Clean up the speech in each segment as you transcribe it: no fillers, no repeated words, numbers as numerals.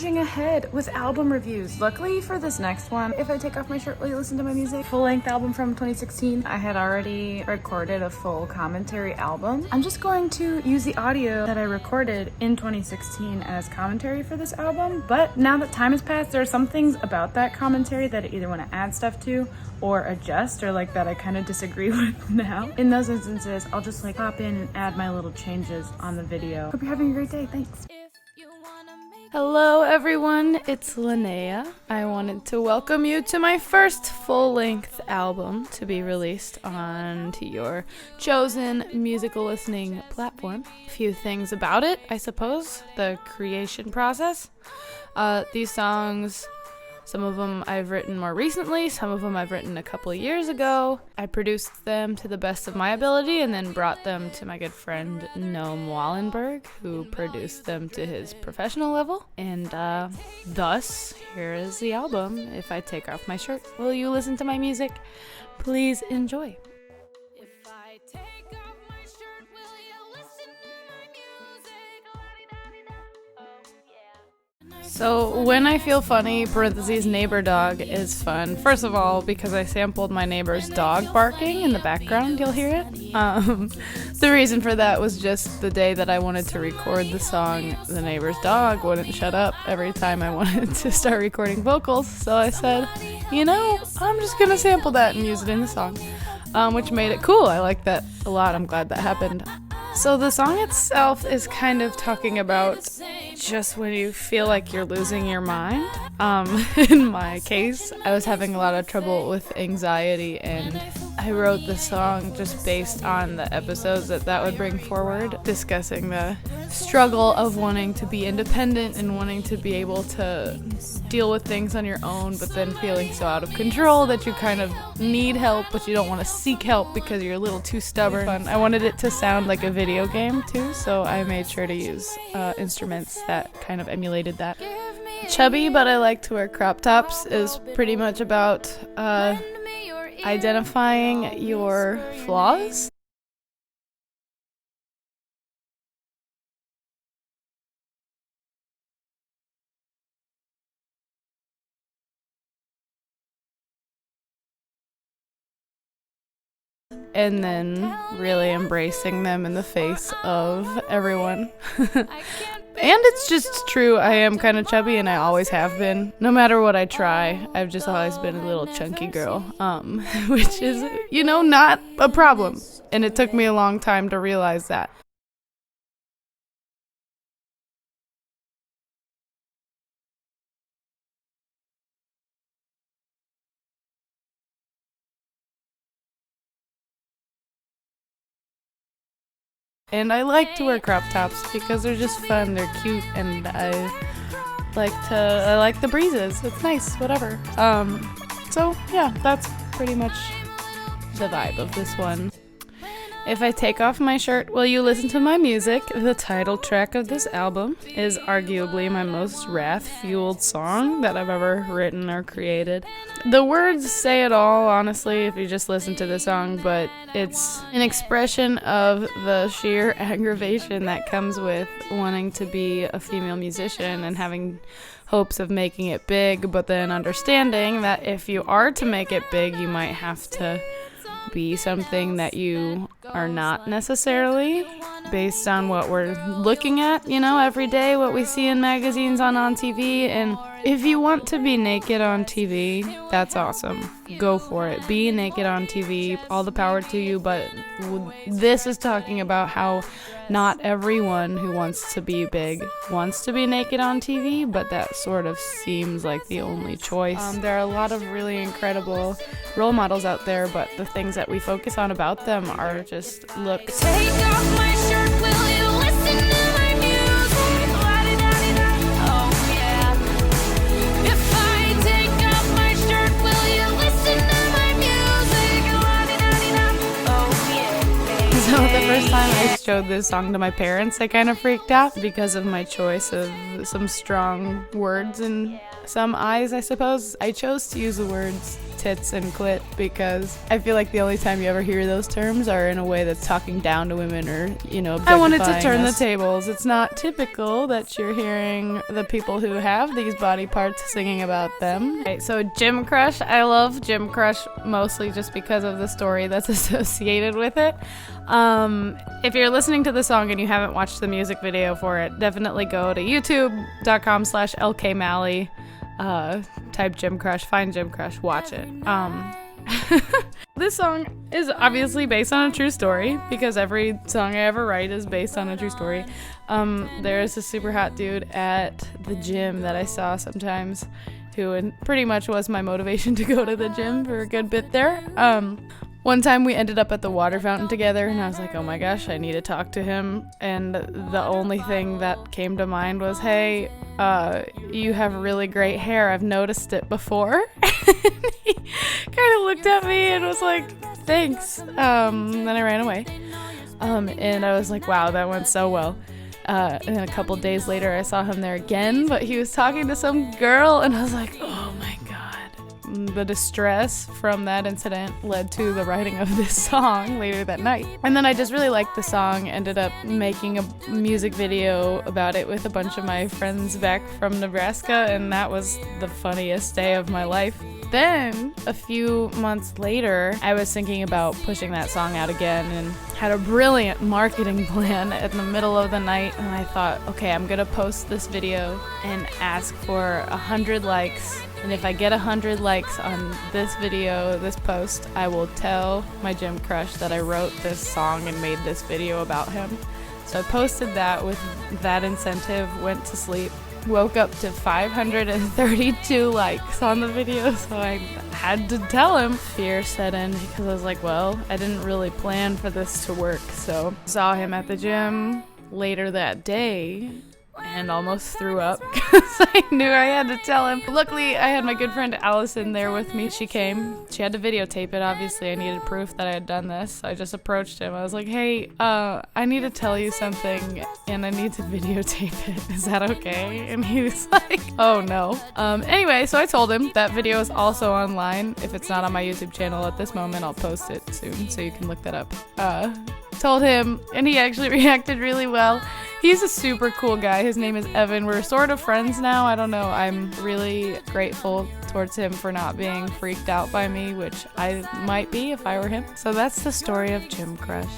forging ahead with album reviews. Luckily for this next one, If I Take Off My Shirt Will You Listen to My Music, full-length album from 2016, I had already recorded a full commentary album. I'm just going to use the audio that I recorded in 2016 as commentary for this album, but now that time has passed, there are some things about that commentary that I either want to add stuff to or adjust, or like that I kind of disagree with now. In those instances, I'll just like hop in and add my little changes on the video. Hope you're having a great day. Thanks. Hello everyone, it's Lynnea. I wanted to welcome you to my first full-length album to be released onto your chosen musical listening platform. A few things about it, I suppose. The creation process. These songs, some of them I've written more recently, some of them I've written a couple of years ago. I produced them to the best of my ability and then brought them to my good friend Noam Wallenberg, who produced them to his professional level. And thus, here is the album, If I Take Off My Shirt. Will you listen to my music? Please enjoy. So when I feel funny, parentheses, neighbor dog is fun. First of all, because I sampled my neighbor's dog barking in the background, you'll hear it. The reason for that was just the day that I wanted to record the song, the neighbor's dog wouldn't shut up every time I wanted to start recording vocals. So I said, you know, I'm just gonna sample that and use it in the song, which made it cool. I like that a lot. I'm glad that happened. So the song itself is kind of talking about just when you feel like you're losing your mind. In my case, I was having a lot of trouble with anxiety, and I wrote the song just based on the episodes that would bring forward, discussing the struggle of wanting to be independent and wanting to be able to deal with things on your own, but then feeling so out of control that you kind of need help, but you don't want to seek help because you're a little too stubborn. I wanted it to sound like a video game too, so I made sure to use instruments that kind of emulated that. Chubby but I like to wear crop tops is pretty much about identifying your flaws. And then really embracing them in the face of everyone. And it's just true, I am kind of chubby and I always have been. No matter what I try, I've just always been a little chunky girl, which is, you know, not a problem. And it took me a long time to realize that. And I like to wear crop tops because they're just fun, they're cute, and I like the breezes. It's nice, whatever. So yeah, that's pretty much the vibe of this one. If I Take Off My Shirt, Will You Listen to My Music? The title track of this album is arguably my most wrath-fueled song that I've ever written or created. The words say it all, honestly, if you just listen to the song, but it's an expression of the sheer aggravation that comes with wanting to be a female musician and having hopes of making it big, but then understanding that if you are to make it big, you might have to be something that you are not necessarily, based on what we're looking at, you know, every day, what we see in magazines, on TV. And if you want to be naked on TV, that's awesome. Go for it. Be naked on TV. All the power to you. But this is talking about how not everyone who wants to be big wants to be naked on TV, but that sort of seems like the only choice. There are a lot of really incredible role models out there, but the things that we focus on about them are just looks. Take off my shirt, will you listen to my music? Oh yeah. If I take off my shirt, will you listen to my music? Oh yeah. So the first time I showed this song to my parents, they kind of freaked out because of my choice of some strong words in some eyes, I suppose. I chose to use the words tits and clit because I feel like the only time you ever hear those terms are in a way that's talking down to women or, you know, I wanted to turn the tables. It's not typical that you're hearing the people who have these body parts singing about them. Okay, so Gym Crush, I love Gym Crush mostly just because of the story that's associated with it. If you're listening to the song and you haven't watched the music video for it, definitely go to youtube.com/LKMalley. Type Gym Crush, find Gym Crush, watch it. This song is obviously based on a true story because every song I ever write is based on a true story. There is a super hot dude at the gym that I saw sometimes who pretty much was my motivation to go to the gym for a good bit there. One time we ended up at the water fountain together and I was like, oh my gosh, I need to talk to him. And the only thing that came to mind was, hey, you have really great hair. I've noticed it before. And he kind of looked at me and was like, thanks. Then I ran away. And I was like, wow, that went so well. And then a couple days later I saw him there again, but he was talking to some girl and I was like, oh my God. The distress from that incident led to the writing of this song later that night. And then I just really liked the song, ended up making a music video about it with a bunch of my friends back from Nebraska, and that was the funniest day of my life. Then, a few months later, I was thinking about pushing that song out again and had a brilliant marketing plan in the middle of the night, and I thought, okay, I'm gonna post this video and ask for 100 likes. And if I get 100 likes on this video, this post, I will tell my gym crush that I wrote this song and made this video about him. So I posted that with that incentive, went to sleep, woke up to 532 likes on the video, so I had to tell him. Fear set in because I was like, well, I didn't really plan for this to work. So saw him at the gym later that day and almost threw up because I knew I had to tell him. Luckily, I had my good friend Allison there with me. She came. She had to videotape it, obviously. I needed proof that I had done this. So I just approached him. I was like, hey, I need to tell you something and I need to videotape it. Is that okay? And he was like, oh no. Anyway, so I told him that video is also online. If it's not on my YouTube channel at this moment, I'll post it soon so you can look that up. Told him, and he actually reacted really well. He's a super cool guy. His name is Evan. We're sort of friends now. I don't know. I'm really grateful towards him for not being freaked out by me, which I might be if I were him. So that's the story of Gym Crush.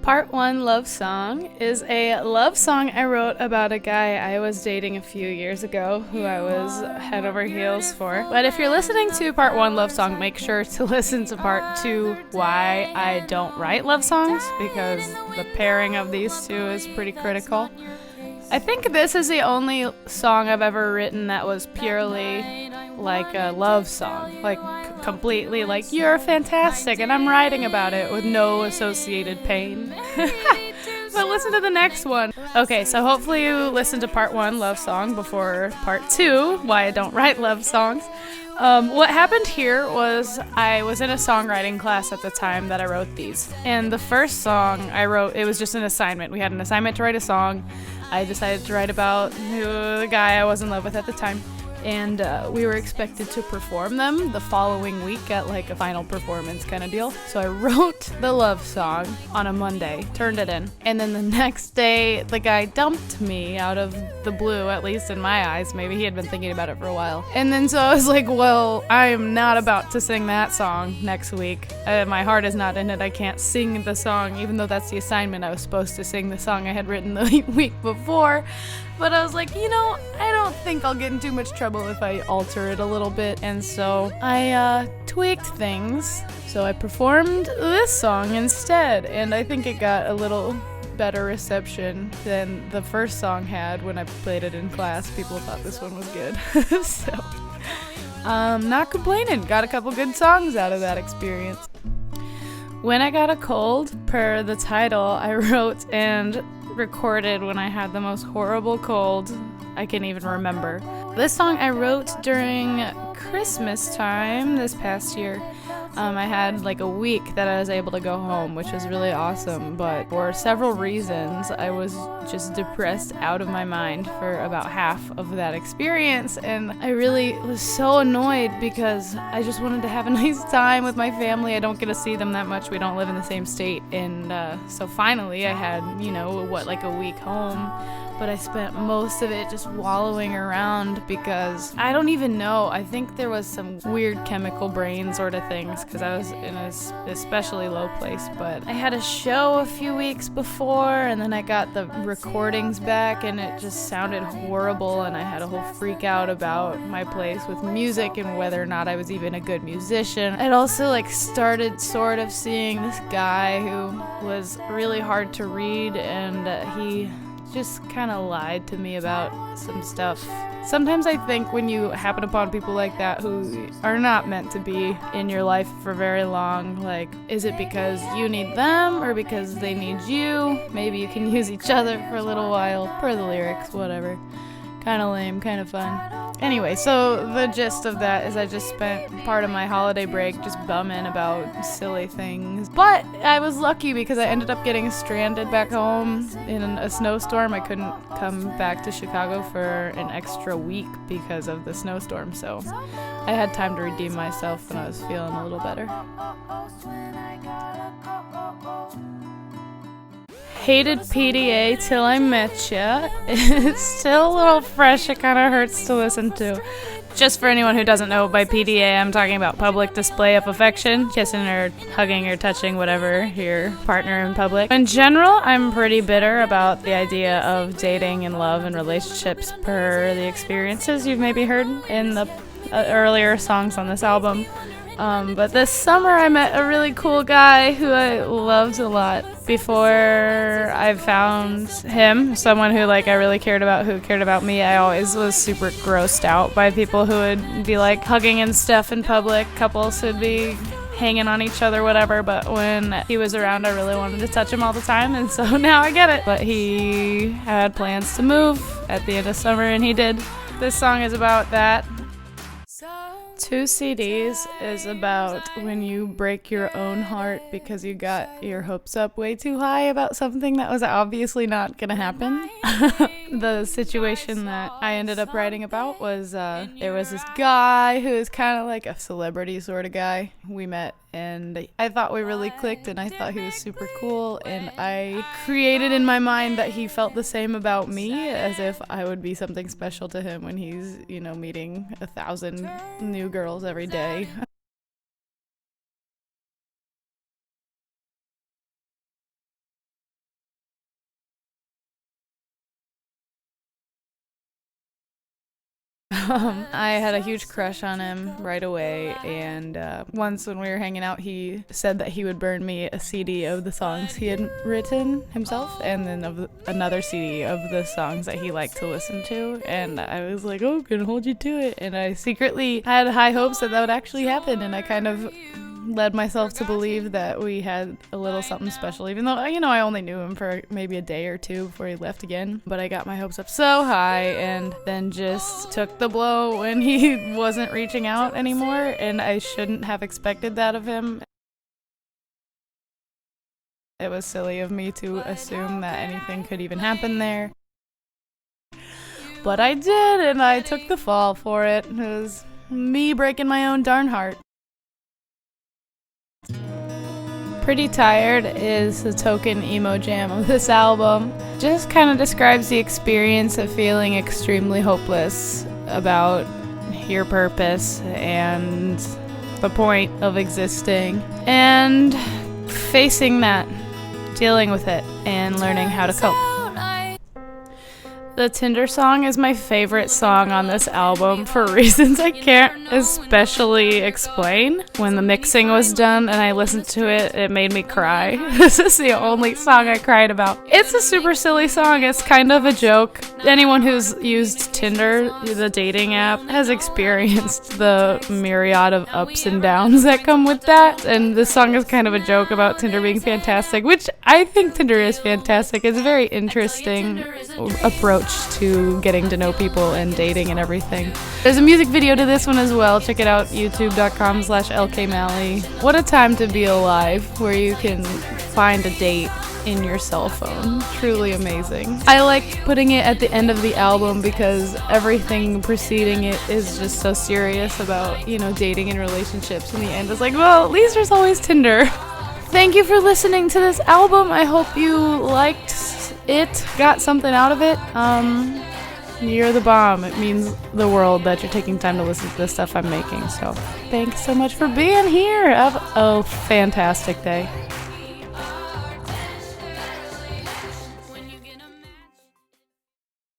Part 1 Love Song is a love song I wrote about a guy I was dating a few years ago who I was head over heels for. But if you're listening to Part 1 Love Song, make sure to listen to Part 2 Why I Don't Write Love Songs, because the pairing of these two is pretty critical. I think this is the only song I've ever written that was purely like a love song, like completely like, you're fantastic and I'm writing about it with no associated pain. But listen to the next one. Okay, so hopefully you listened to Part 1 Love Song before Part 2 Why I Don't Write Love Songs. What happened here was I was in a songwriting class at the time that I wrote these. And the first song I wrote, it was just an assignment. We had an assignment to write a song. I decided to write about the guy I was in love with at the time. And we were expected to perform them the following week at like a final performance kind of deal. So I wrote the love song on a Monday, turned it in, and then the next day the guy dumped me out of the blue, at least in my eyes. Maybe he had been thinking about it for a while. And then so I was like, well, I am not about to sing that song next week. My heart is not in it. I can't sing the song, even though that's the assignment. I was supposed to sing the song I had written the week before. But I was like, you know, I don't think I'll get in too much trouble if I alter it a little bit. And so I tweaked things. So I performed this song instead. And I think it got a little better reception than the first song had when I played it in class. People thought this one was good. So, not complaining. Got a couple good songs out of that experience. When I Got a Cold, per the title, I wrote and recorded when I had the most horrible cold I can even remember. This song I wrote during Christmas time this past year. I had like a week that I was able to go home, which was really awesome, but for several reasons, I was just depressed out of my mind for about half of that experience, and I really was so annoyed because I just wanted to have a nice time with my family. I don't get to see them that much. We don't live in the same state, and so finally I had, like a week home. But I spent most of it just wallowing around because I don't even know. I think there was some weird chemical brain sort of things because I was in a especially low place. But I had a show a few weeks before, and then I got the recordings back, and it just sounded horrible, and I had a whole freak out about my place with music and whether or not I was even a good musician. I'd also started sort of seeing this guy who was really hard to read, and he just kind of lied to me about some stuff. Sometimes I think when you happen upon people like that who are not meant to be in your life for very long, is it because you need them or because they need you? Maybe you can use each other for a little while, per the lyrics, whatever. Kind of lame, kind of fun. Anyway, so the gist of that is I just spent part of my holiday break just bumming about silly things. But I was lucky because I ended up getting stranded back home in a snowstorm. I couldn't come back to Chicago for an extra week because of the snowstorm, so I had time to redeem myself when I was feeling a little better. Hated PDA till I met ya. It's still a little fresh. It kind of hurts to listen to. Just for anyone who doesn't know, by PDA, I'm talking about public display of affection, kissing or hugging or touching whatever your partner in public. In general, I'm pretty bitter about the idea of dating and love and relationships per the experiences you've maybe heard in the earlier songs on this album. But this summer I met a really cool guy who I loved a lot. Before I found him, someone who I really cared about, who cared about me, I always was super grossed out by people who would be hugging and stuff in public, couples who'd be hanging on each other, whatever, but when he was around I really wanted to touch him all the time, and so now I get it. But he had plans to move at the end of summer, and he did. This song is about that. Two CDs is about when you break your own heart because you got your hopes up way too high about something that was obviously not gonna happen. The situation that I ended up writing about was there was this guy who is kind of like a celebrity sort of guy. We met and I thought we really clicked, and I thought he was super cool, and I created in my mind that he felt the same about me, as if I would be something special to him when he's, meeting 1,000 new girls every day. I had a huge crush on him right away, and once when we were hanging out, he said that he would burn me a CD of the songs he had written himself, and then another CD of the songs that he liked to listen to, and I was like, oh, can hold you to it, and I secretly had high hopes that would actually happen, and I kind of led myself to believe that we had a little something special, even though, I only knew him for maybe a day or two before he left again. But I got my hopes up so high and then just took the blow when he wasn't reaching out anymore, and I shouldn't have expected that of him. It was silly of me to assume that anything could even happen there. But I did, and I took the fall for it. It was me breaking my own darn heart. Pretty Tired is the token emo jam of this album. Just kind of describes the experience of feeling extremely hopeless about your purpose and the point of existing, and facing that, dealing with it, and learning how to cope. The Tinder song is my favorite song on this album for reasons I can't especially explain. When the mixing was done and I listened to it, it made me cry. This is the only song I cried about. It's a super silly song. It's kind of a joke. Anyone who's used Tinder, the dating app, has experienced the myriad of ups and downs that come with that. And this song is kind of a joke about Tinder being fantastic, which I think Tinder is fantastic. It's a very interesting approach approach to getting to know people and dating and everything. There's a music video to this one as well. Check it out, youtube.com/lkmalley. What a time to be alive, where you can find a date in your cell phone. Truly amazing. I like putting it at the end of the album because everything preceding it is just so serious about, dating and relationships. In the end, it's like, well, at least there's always Tinder. Thank you for listening to this album. I hope you liked it, got something out of it. You're the bomb. It means the world that you're taking time to listen to the stuff I'm making. So thanks so much for being here. Have a fantastic day.